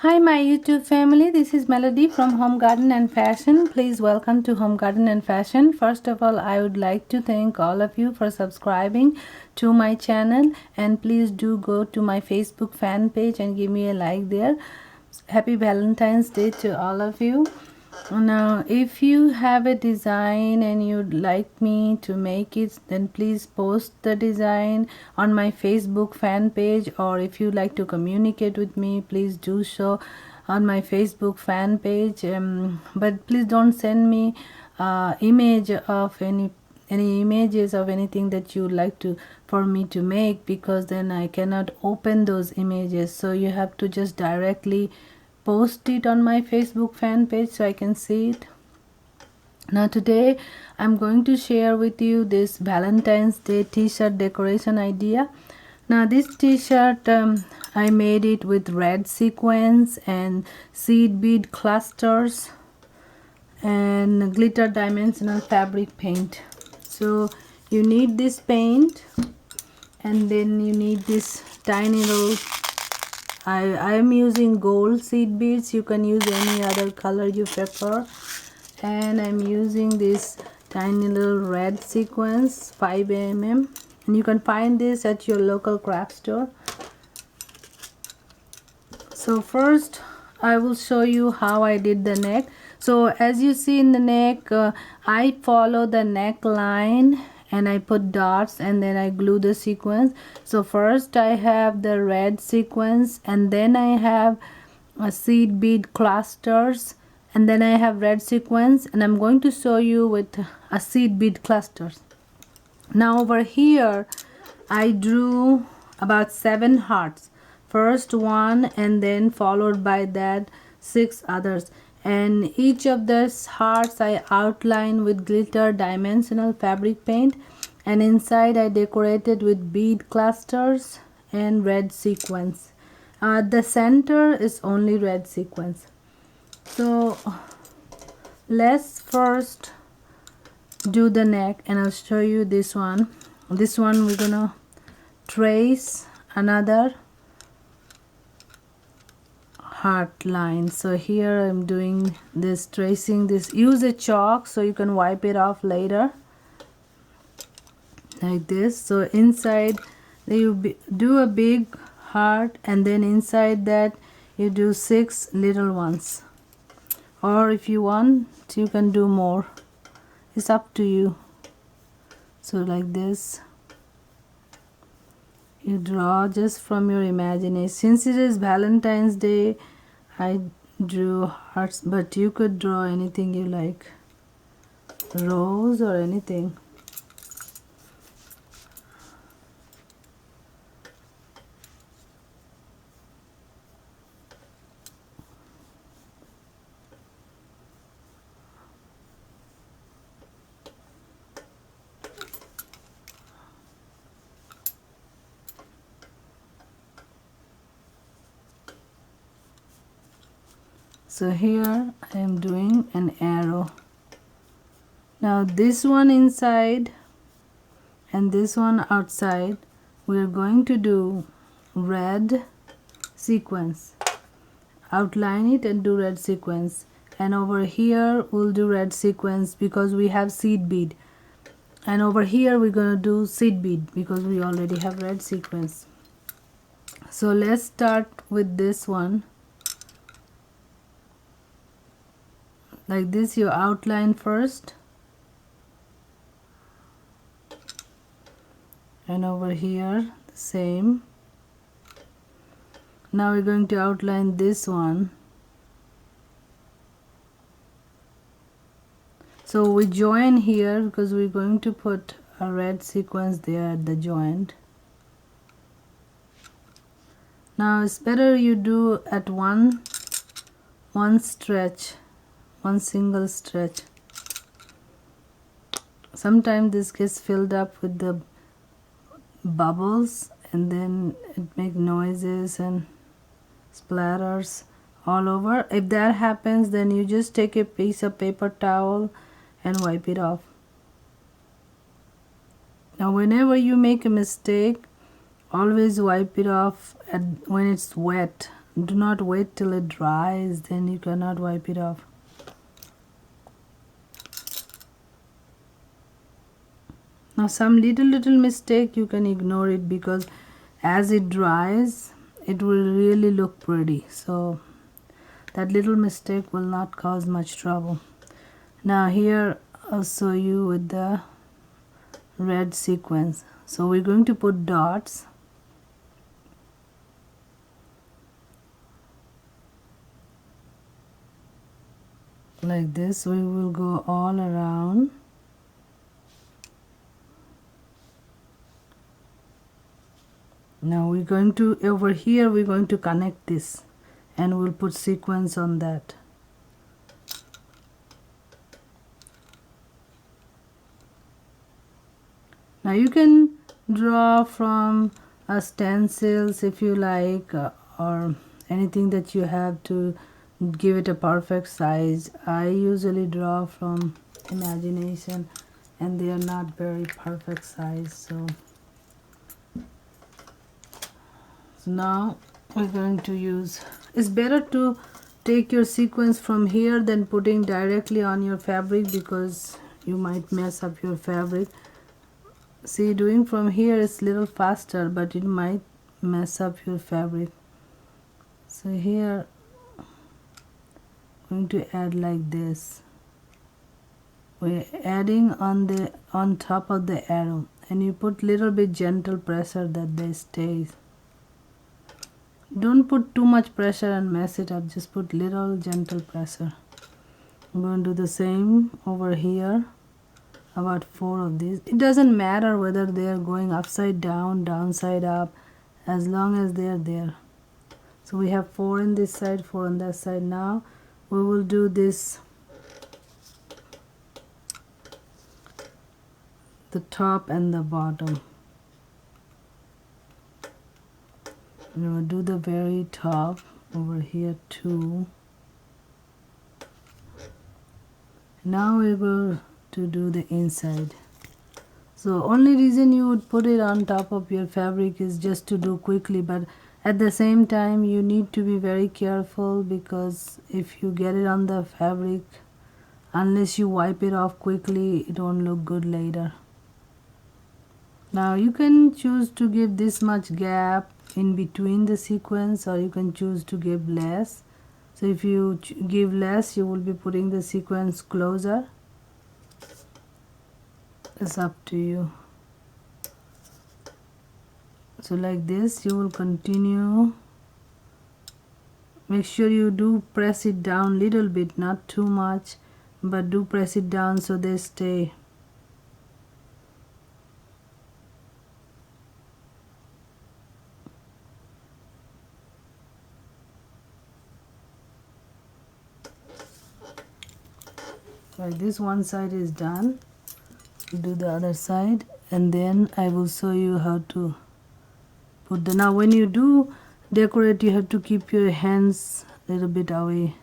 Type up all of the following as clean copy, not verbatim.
Hi my YouTube family, this is Melody from Home Garden and Fashion. Please welcome to Home Garden and Fashion. First of all, I would like to thank all of you for subscribing to my channel, and please do go to my Facebook fan page and give me a like there. Happy Valentine's Day to all of you. Now if you have a design and you'd like me to make it, then please post the design on my Facebook fan page, or if you like to communicate with me, please do so on my Facebook fan page. But please don't send me image of any images of anything that you like to for me to make, because then I cannot open those images. So you have to just directly post it on my Facebook fan page so I can see it. Now today I'm going to share with you this Valentine's Day t-shirt decoration idea. Now this t-shirt I made it with red sequins and seed bead clusters and glitter dimensional fabric paint. So you need this paint, and then you need this tiny little I am using gold seed beads. You can use any other color you prefer, and I'm using this tiny little red sequins 5 mm, and you can find this at your local craft store. So first I will show you how I did the neck. So as you see in the neck, I follow the neckline and I put dots and then I glue the sequins. So first I have the red sequins, and then I have a seed bead clusters, and then I have red sequins, and I'm going to show you with a seed bead clusters. Now over here I drew about 7 hearts. First one, and then followed by that 6 others, and each of these hearts I outline with glitter dimensional fabric paint, and inside I decorated with bead clusters and red sequins. The center is only red sequins. So let's first do the neck, and I'll show you this one. This one we're gonna trace another heart line. So here I'm doing this, tracing this. Use a chalk so you can wipe it off later, like this. So inside you do a big heart, and then inside that you do 6 little ones, or if you want you can do more, it's up to you. So like this you draw just from your imagination. Since it is Valentine's Day, I drew hearts, but you could draw anything you like, rose or anything. So here I am doing an arrow. Now this one inside and this one outside, we are going to do red sequence. Outline it and do red sequence, and over here we'll do red sequence because we have seed bead, and over here we're going to do seed bead because we already have red sequence. So let's start with this one. Like this, you outline first, and over here the same. Now we're going to outline this one. So we join here because we're going to put a red sequence there at the joint. Now it's better you do at one stretch, one single stretch. Sometimes this gets filled up with the bubbles, and then it makes noises and splatters all over. If that happens, then you just take a piece of paper towel and wipe it off. Now whenever you make a mistake, always wipe it off when it's wet, do not wait till it dries, then you cannot wipe it off. Now some little mistake you can ignore it, because as it dries it will really look pretty, so that little mistake will not cause much trouble. Now here I'll show you with the red sequins. So we're going to put dots like this. We will go all around. Now we're going to, over here we're going to connect this, and we'll put sequins on that. Now you can draw from stencils if you like, or anything that you have to give it a perfect size. I usually draw from imagination, and they are not very perfect size. So now we're going to use, it's better to take your sequins from here than putting directly on your fabric, because you might mess up your fabric. See, doing from here is little faster, but it might mess up your fabric. So here I'm going to add like this. We're adding on top of the arrow, and you put little bit gentle pressure that they stays. Don't put too much pressure and mess it up, just put little gentle pressure. I'm going to do the same over here, about 4 of these. It doesn't matter whether they are going upside down, downside up, as long as they are there. So we have 4 in this side, 4 on that side. Now we will do this, the top and the bottom. We will do the very top over here too. Now we will to do the inside. So only reason you would put it on top of your fabric is just to do quickly, but at the same time you need to be very careful, because if you get it on the fabric, unless you wipe it off quickly, it won't look good later. Now you can choose to give this much gap in between the sequins, or you can choose to give less. So if you give less, you will be putting the sequins closer. It's up to you. So like this you will continue. Make sure you do press it down little bit, not too much, but do press it down so they stay. Like this, one side is done. Do the other side, and then I will show you how to put the, now when you do decorate, you have to keep your hands a little bit away,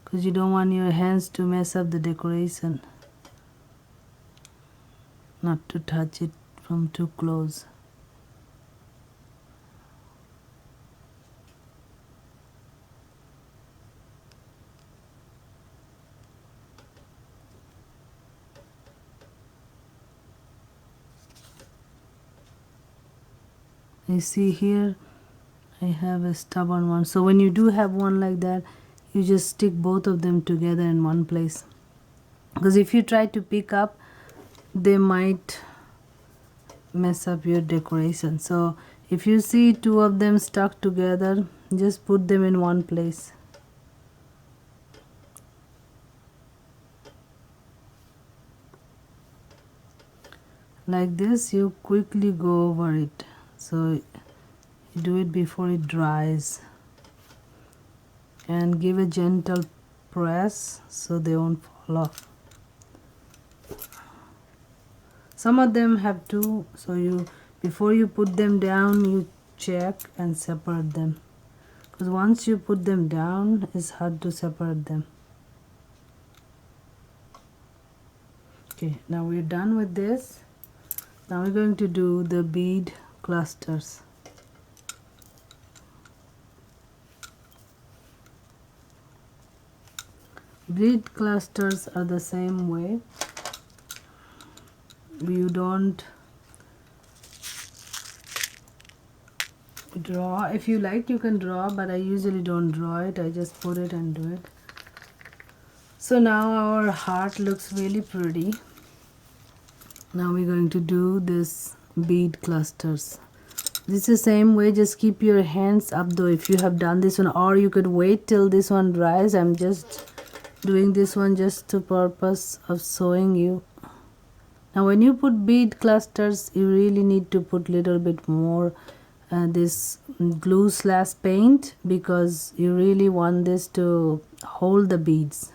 because you don't want your hands to mess up the decoration, not to touch it from too close. You see here I have a stubborn one, so when you do have one like that, you just stick both of them together in one place, because if you try to pick up, they might mess up your decoration. So if you see 2 of them stuck together, just put them in one place. Like this, you quickly go over it. So you do it before it dries, and give a gentle press so they won't fall off. Some of them have 2, so you, before you put them down, you check and separate them, because once you put them down, it's hard to separate them. Okay, now we're done with this. Now we're going to do the bead clusters. Bead clusters are the same way. You don't draw. If you like, you can draw, but I usually don't draw it. I just put it and do it. So now our heart looks really pretty. Now we're going to do this bead clusters. This is the same way. Just keep your hands up though if you have done this one, or you could wait till this one dries. I'm just doing this one just to purpose of showing you. Now when you put bead clusters, you really need to put little bit more this glue / paint, because you really want this to hold the beads.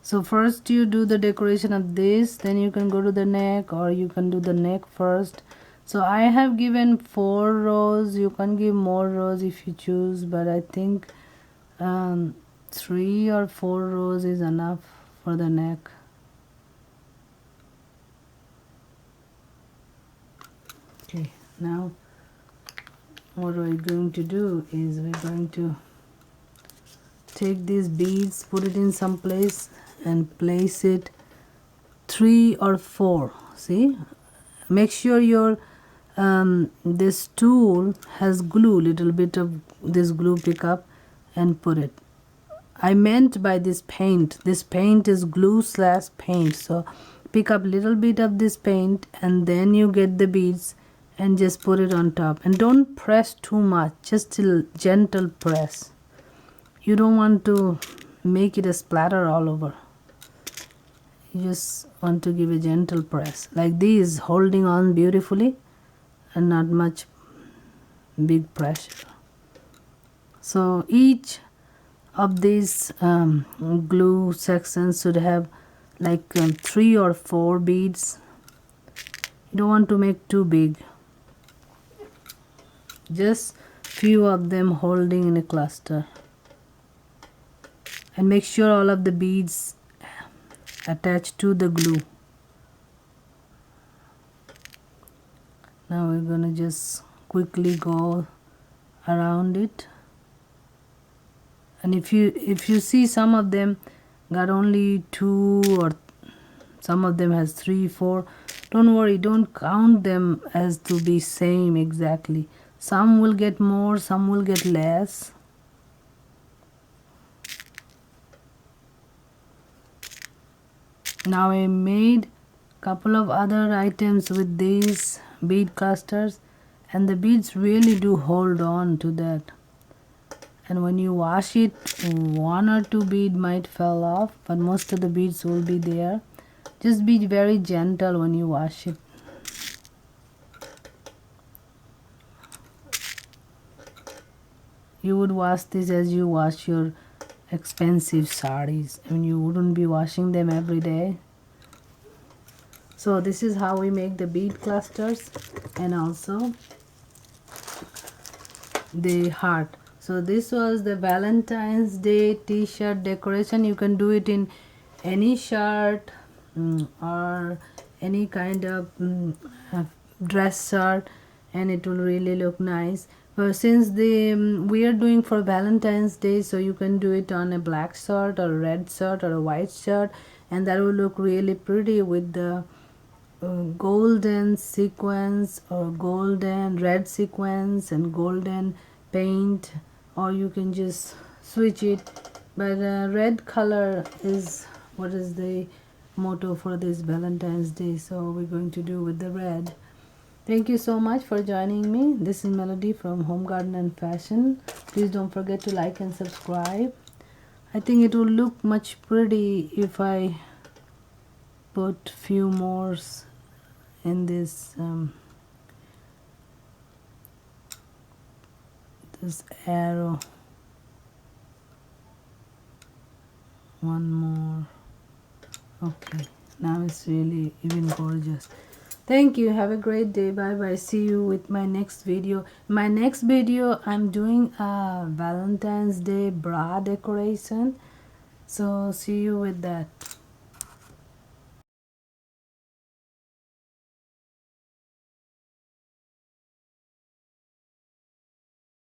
So first you do the decoration of this, then you can go to the neck, or you can do the neck first. So I have given 4 rows. You can give more rows if you choose, but I think 3 or 4 rows is enough for the neck. Okay, now what we're going to do is we're going to take these beads, put it in some place and place it 3 or 4. See, make sure your this tool has glue, little bit of this glue, pick up and put it. I meant by this paint is glue / paint. So pick up little bit of this paint and then you get the beads and just put it on top, and don't press too much, just a gentle press. You don't want to make it a splatter all over. You just want to give a gentle press like these, holding on beautifully and not much big pressure. So each of these glue sections should have like 3 or 4 beads. You don't want to make too big, just few of them holding in a cluster. And make sure all of the beads attach to the glue. Now we're gonna just quickly go around it, and if you see some of them got only 2 or some of them has 3, 4, don't worry, don't count them as to be same exactly. Some will get more, some will get less. Now I made couple of other items with these bead clusters, and the beads really do hold on to that, and when you wash it 1 or 2 bead might fall off, but most of the beads will be there. Just be very gentle when you wash it. You would wash this as you wash your expensive sarees. I mean, you wouldn't be washing them every day. So this is how we make the bead clusters, and also the heart. So this was the Valentine's Day t-shirt decoration. You can do it in any shirt or any kind of dress shirt, and it will really look nice. But since we are doing for Valentine's Day, so you can do it on a black shirt or a red shirt or a white shirt, and that will look really pretty with the golden sequins or golden red sequins and golden paint, or you can just switch it. But red color is what is the motto for this Valentine's Day, so we're going to do with the red. Thank you so much for joining me. This is Melody from Home Garden and Fashion. Please don't forget to like and subscribe. I think it will look much pretty if I put few more in this this arrow. One more. Okay, now it's really even gorgeous. Thank you. Have a great day. Bye bye. See you with my next video. My next video, I'm doing a Valentine's Day bra decoration, so see you with that.